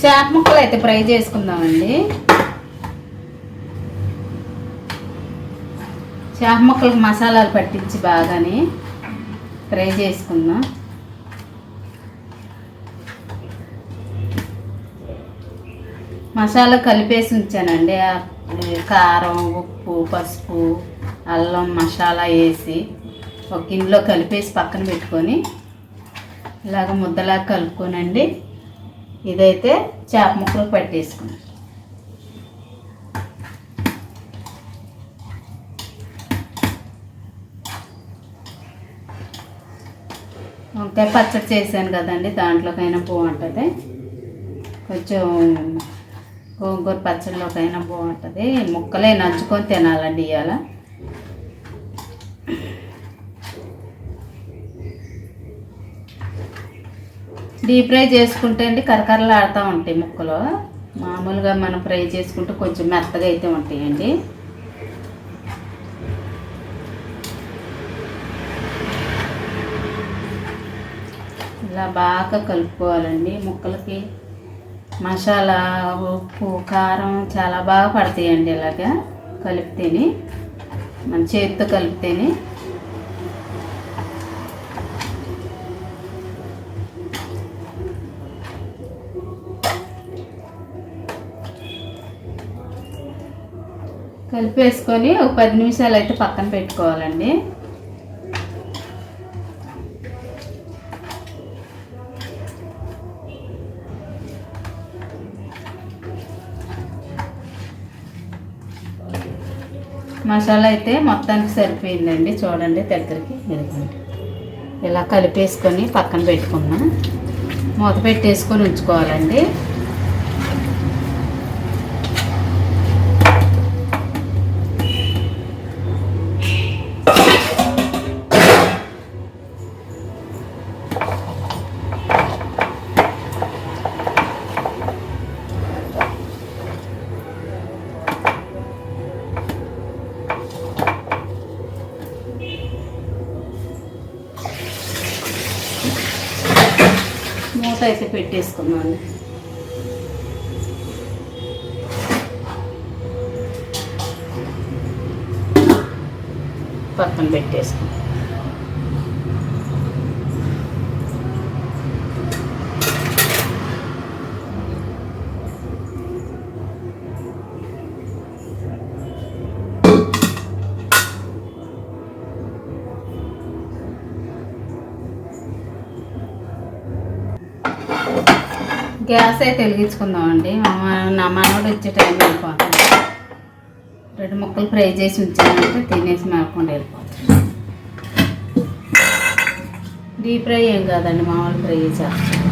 చేప ముక్కలు అయితే ఫ్రై చేసుకుందామండి. చేప ముక్కలకు మసాలాలు పట్టించి బాగానే ఫ్రై చేసుకుందాం. మసాలా కలిపేసి ఉంచానండి. కారం, ఉప్పు, పసుపు, అల్లం మసాలా వేసి ఒక గిన్నెలో కలిపేసి పక్కన పెట్టుకొని ఇలాగ ముద్దలాగా కలుపుకోనండి. ఇదైతే చేప ముక్కలు పట్టేసుకున్నాను. వంకాయ పచ్చడి చేశాను కదండి, దాంట్లోకైనా బాగుంటుంది. కొంచెం గోంగూర పచ్చడిలోకైనా బాగుంటుంది. ముక్కలే నంచుకొని తినాలండి ఇవాళ. డీప్ ఫ్రై చేసుకుంటే అండి కరకరలు ఆడుతూ ఉంటాయి ముక్కలు. మామూలుగా మనం ఫ్రై చేసుకుంటే కొంచెం మెత్తగా అయితే ఉంటాయండి. ఇలా బాగా కలుపుకోవాలండి. ముక్కలకి మసాలా, ఉప్పు, కారం చాలా బాగా పడతాయండి. ఇలాగా కలిపితేనే, మన చేతితో కలిపితేనే. కలిపేసుకొని ఒక 10 నిమిషాలు అయితే పక్కన పెట్టుకోవాలండి. మసాలా అయితే మొత్తానికి సరిపోయిందండి. చూడండి దగ్గరికి ఇదిగోండి. ఇలా కలిపేసుకొని పక్కన పెట్టుకున్నా. మూత పెట్టేసుకొని ఉంచుకోవాలండి. మూత అయితే పెట్టేసుకున్నాను. పక్కన పెట్టేసుకున్నాను. గ్యాస్ అయితే వెలిగించుకుందామండి. నా మనోడు వచ్చే టైం వెళ్ళిపోతుంది. 2 ముక్కలు ఫ్రై చేసి ఉంచానంటే తినేసి మేకుండా వెళ్ళిపోతుంది. డీప్ ఫ్రై ఏం కాదండి, మామూలు ఫ్రై చేస్తాను.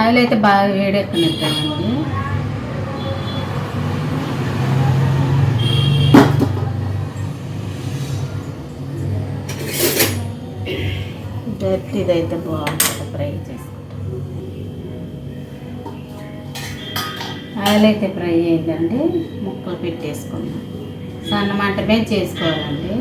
ఆయిల్ అయితే బాగా వేడెక్కనిద్దామండి. ఇదైతే బాగుంటుంది ఫ్రై చేసుకుంటాం. ఆయిల్ అయితే ఫ్రై అయిందండి. ముక్కలు పెట్టేసుకుందాం. సన్న మంట మీద చేసుకోవాలండి.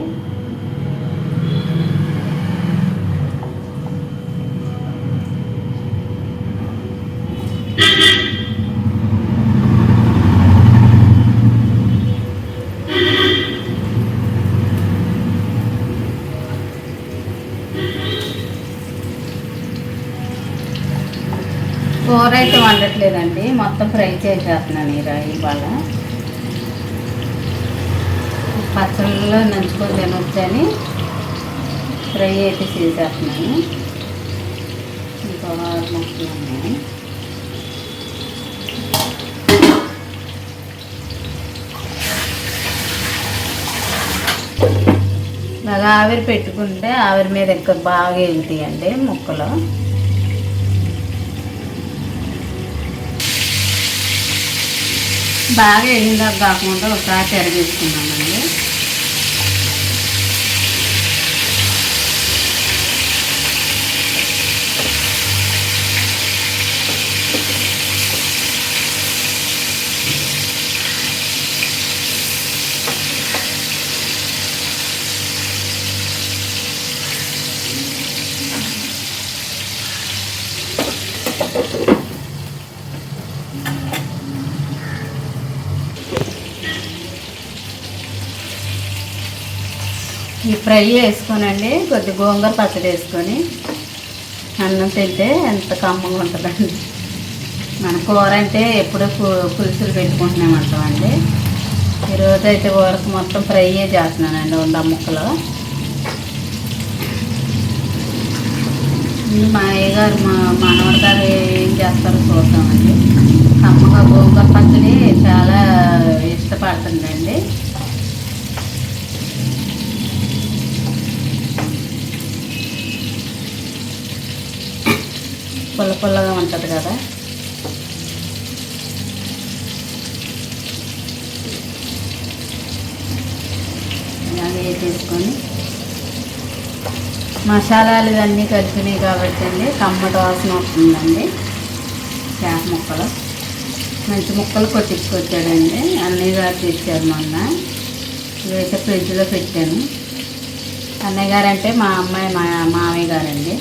కూర అయితే వండట్లేదండి, మొత్తం ఫ్రై చేసేస్తున్నాను ఇవాళ. పచ్చళ్ళలో నంచుకొని తినొచ్చని ఫ్రై అయితే చేసేస్తున్నాను. ఇంకా 6 ముక్కలు ఉన్నాయి. ఇలాగా ఆవిరి పెట్టుకుంటే ఆవిరి మీద ఎక్కువ బాగా వెళ్తాయండి ముక్కలు. బాగా వెళ్ళిందాక కాకుండా ఒకసారి తిరగేసుకున్నామండి. ఈ ఫ్రై వేసుకోనండి కొద్ది గోంగూర పచ్చడి వేసుకొని అన్నం తింటే ఎంత కమ్మగా ఉంటుందండి. మన కూర అంటే ఎప్పుడూ పులుసులు పెట్టుకుంటున్నామంటామండి. ఈరోజు అయితే కూరకు మొత్తం ఫ్రై చేస్తున్నానండి 100 ముక్కలు. మా అయ్యగారు మా మనవడి గారు ఏం చేస్తారో చూద్దామండి. కమ్మగా గోంగూర పచ్చడి చాలా ఇష్టపడుతుందండి. పుల్ల పుల్లగా ఉంటుంది కదా. ఇలాగే వేసేసుకొని మసాలాలు ఇవన్నీ కలిపినాయి కాబట్టి అండి టమాటో వాసన వస్తుందండి. చేప ముక్కలు మంచి ముక్కలు కొట్టించుకొచ్చాడండి. అన్నయ్య గారు తెచ్చారు మొన్న. ఇవైతే ఫ్రిడ్జ్లో పెట్టాను. అన్నయ్య గారు అంటే మా అమ్మాయి మా మామయ్య గారండి.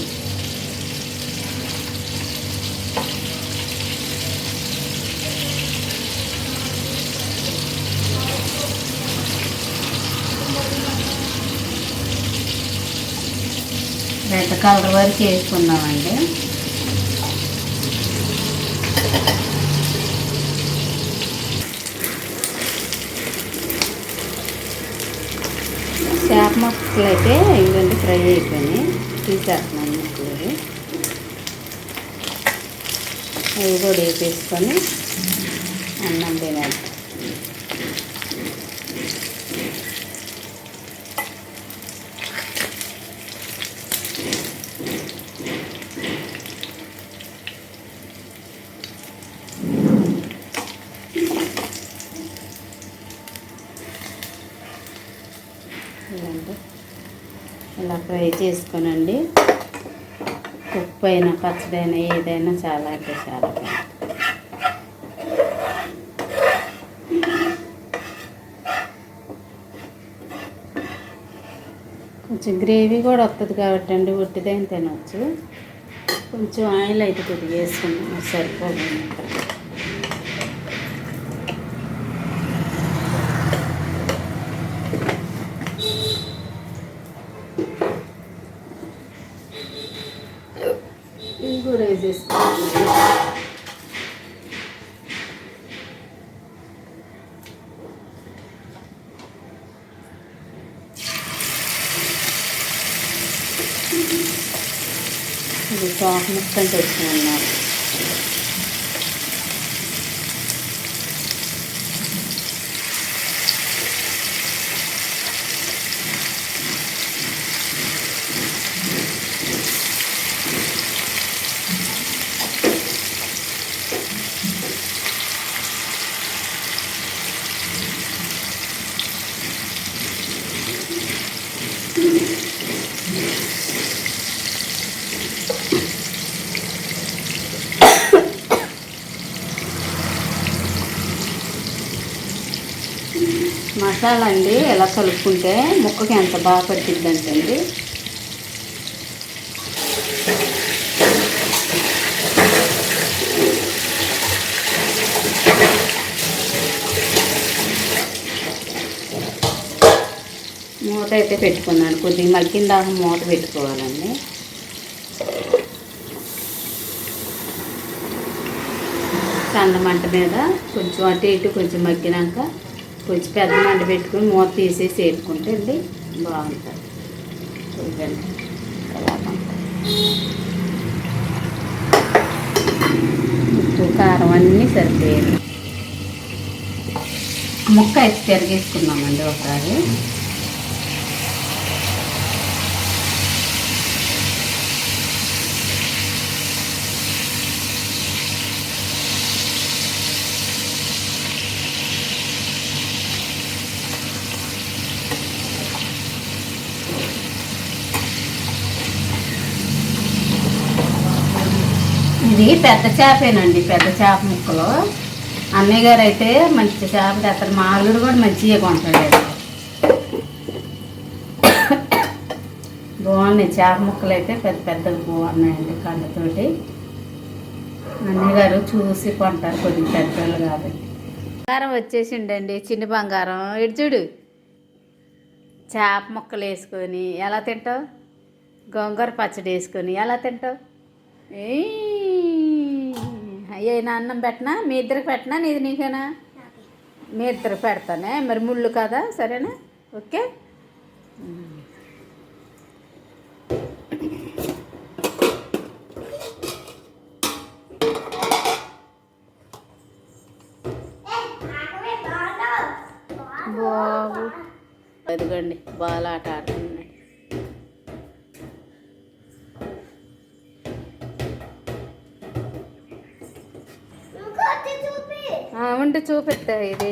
రెడ్ కలర్ వరకు వేసుకున్నామండి. చేప ముక్కలు అయితే ఇవన్నీ ఫ్రై అయిపోయినాయి. తీసేస్తున్నాను ముక్కలు. ఇవి కూడా వేసేసుకొని అన్నం తినాలి. ఇలా ఫ్రై చేసుకోనండి. ఉప్పు అయినా పచ్చడి అయినా ఏదైనా చాలా అంటే చాలా కొంచెం గ్రేవీ కూడా వస్తుంది కాబట్టి అండి ఉట్టిదైనా తినవచ్చు. కొంచెం ఆయిల్ అయితే కొద్దిగా వేసుకున్నాం సరిపోతుంది. ఇవి కూడా వేసేసుకోవాలి. ఇది చాక్ ముక్కలు తెచ్చుకున్నాను. మసాలా అండి ఎలా కలుపుకుంటే ముక్కకి ఎంత బాగా పట్టిద్దంటండి. మూత అయితే పెట్టుకున్నాను. కొద్దిగా మగ్గిన దాకా మూత పెట్టుకోవాలండి. సన్న మంట మీద కొంచెం అటు ఇటు కొంచెం మగ్గినాక కొంచెం పెద్ద మంట పెట్టుకుని మూత తీసేసి వేసుకుంటే అండి బాగుంటుంది. ఉప్పు కారం అన్నీ సరిపోయాయి. ముక్క అయితే తిరిగేసుకున్నామండి ఒకసారి. ఇది పెద్ద చేపేనండి, పెద్ద చేప ముక్కలు. అన్నయ్య గారు అయితే మంచి చేప తెస్తారు, మా అల్లుడు కూడా మంచిగా కొంటాడు. బాగున్నాయి చేప ముక్కలు అయితే, పెద్ద పెద్దగా బాగున్నాయండి కళ్ళతోటి. అన్నయ్య గారు చూసి కొంటారు, కొద్దిగా పెద్దలు కాబట్టి. బంగారం వచ్చేసిండండి, చిన్న బంగారం. ఇటు చూడు, చేప ముక్కలు వేసుకొని ఎలా తింటావు, గోంగూర పచ్చడి వేసుకొని ఎలా తింటావు. అయ్యే నా అన్నం పెట్టనా, మీ ఇద్దరికి పెట్టనా, నీది నీకేనా? మీ ఇద్దరికి పెడతానే, మరి ముళ్ళు కదా, సరేనా? ఓకే. బాబు ఎదుగండి, బాల్ ఆట ఆడుతున్నాడు. ఉంటే చూపిస్తా ఇది.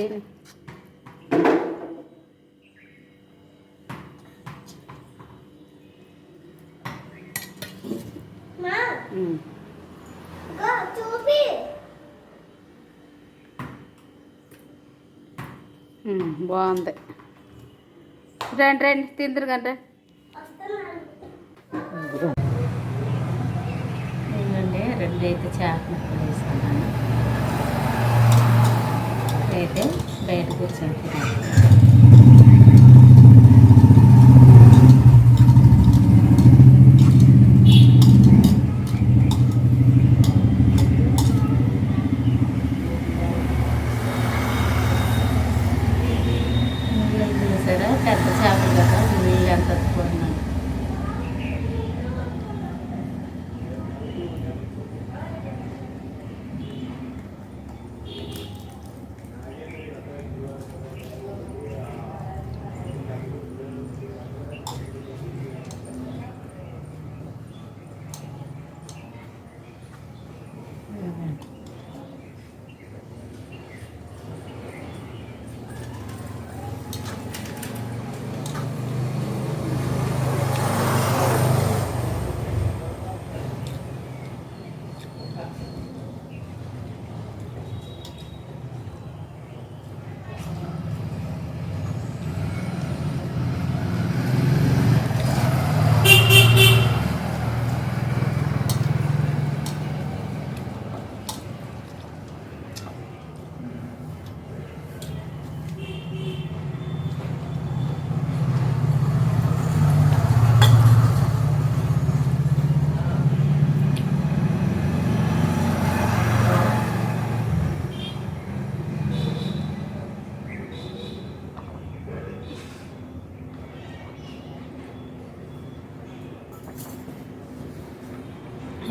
బాగుంది, రండి రండి తిందరు కంటే. ఏంటండి, రెండు అయితే చేప ముక్కలు వేసుకున్నాను. అయితే బయట కూర్చొని చూసారా, పెద్ద చేపలు కదా, నీళ్ళు ఎంత తక్కువన్నాను.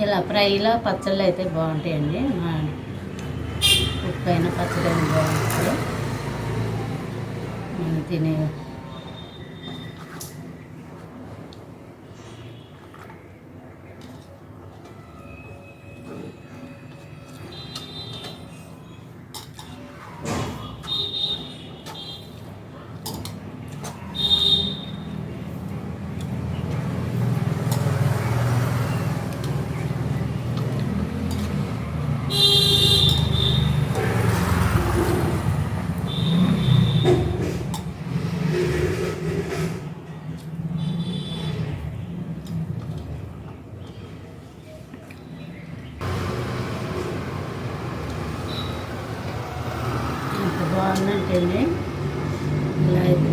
ఇలా ఫ్రైలో పచ్చళ్ళు అయితే బాగుంటాయండి. ఉప్పు అయినా పచ్చడి అయినా బాగుంటుంది నేను తినే. బాగుందంటే ఇలా అయితే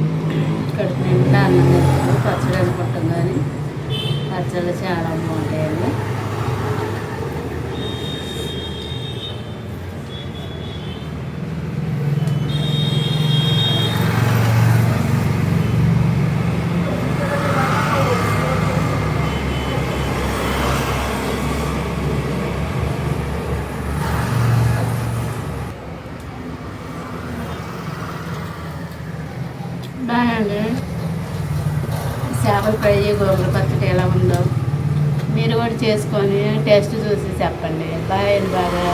కడుపు నిండా అన్నం తింటారు. పచ్చడి అనుకుంటాం కానీ పచ్చళ్ళు చాలా బాగుంటాయండి. బాగుంది. చేపల ఫ్రై, గోంగూర పచ్చడి ఎలా ఉందో మీరు కూడా చేసుకొని టేస్ట్ చూసి చెప్పండి. బాయ్ బాగా.